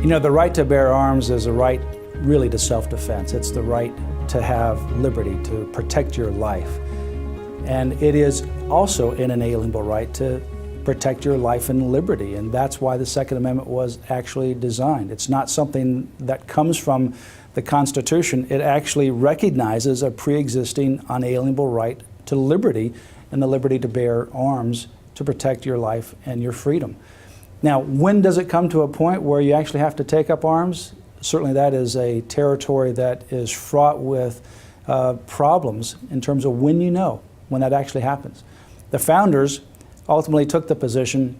You know, the right to bear arms is a right really to self-defense. It's the right to have liberty, to protect your life. And it is also an inalienable right to protect your life and liberty. And that's why the Second Amendment was actually designed. It's not something that comes from the Constitution. It actually recognizes a pre-existing unalienable right to liberty and the liberty to bear arms to protect your life and your freedom. Now, when does it come to a point where you actually have to take up arms? Certainly that is a territory that is fraught with problems in terms of when you know when that actually happens. The founders ultimately took the position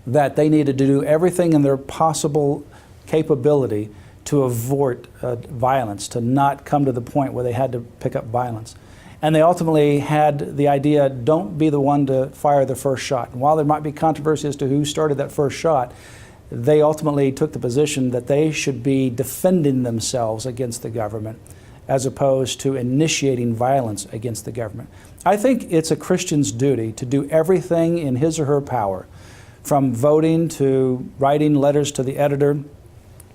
that they needed to do everything in their possible capability to avoid violence, to not come to the point where they had to pick up violence. And they ultimately had the idea, don't be the one to fire the first shot. And while there might be controversy as to who started that first shot, they ultimately took the position that they should be defending themselves against the government as opposed to initiating violence against the government. I think it's a Christian's duty to do everything in his or her power, from voting to writing letters to the editor,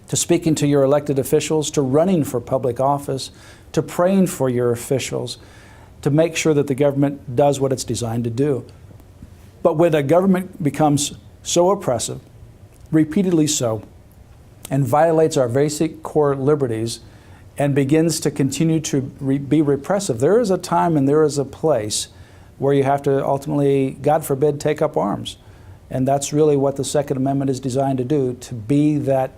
to speaking to your elected officials, to running for public office, to praying for your officials, to make sure that the government does what it's designed to do. But when a government becomes so oppressive, repeatedly so, and violates our basic core liberties and begins to continue to be repressive, there is a time and there is a place where you have to ultimately, God forbid, take up arms. And that's really what the Second Amendment is designed to do, to be that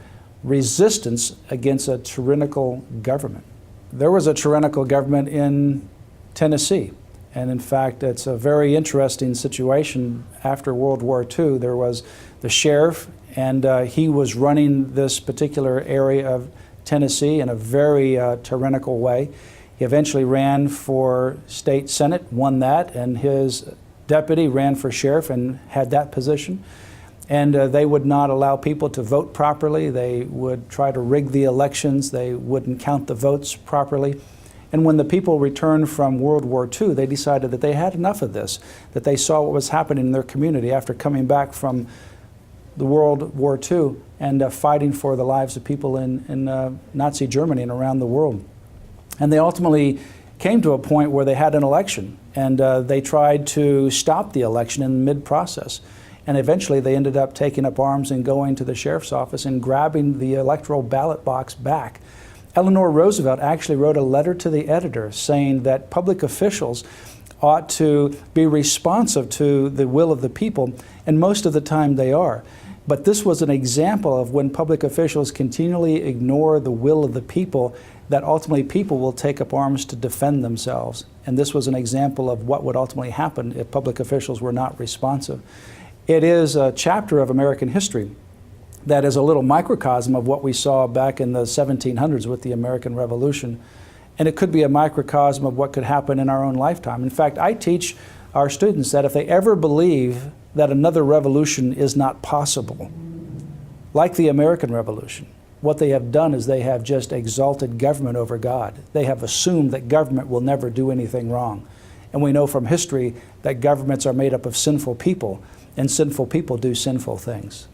resistance against a tyrannical government. There was a tyrannical government in Tennessee. And in fact, it's a very interesting situation. After World War II, there was the sheriff, and he was running this particular area of Tennessee in a very tyrannical way. He eventually ran for state senate, won that, and his deputy ran for sheriff and had that position. And they would not allow people to vote properly. They would try to rig the elections. They wouldn't count the votes properly. And when the people returned from World War II, they decided that they had enough of this, that they saw what was happening in their community after coming back from the World War II and fighting for the lives of people in Nazi Germany and around the world. And they ultimately came to a point where they had an election, and they tried to stop the election in mid-process. And eventually they ended up taking up arms and going to the sheriff's office and grabbing the electoral ballot box back. Eleanor Roosevelt actually wrote a letter to the editor saying that public officials ought to be responsive to the will of the people, and most of the time they are. But this was an example of when public officials continually ignore the will of the people, that ultimately people will take up arms to defend themselves. And this was an example of what would ultimately happen if public officials were not responsive. It is a chapter of American history that is a little microcosm of what we saw back in the 1700s with the American Revolution. And it could be a microcosm of what could happen in our own lifetime. In fact, I teach our students that if they ever believe that another revolution is not possible, like the American Revolution, what they have done is they have just exalted government over God. They have assumed that government will never do anything wrong. And we know from history that governments are made up of sinful people, and sinful people do sinful things.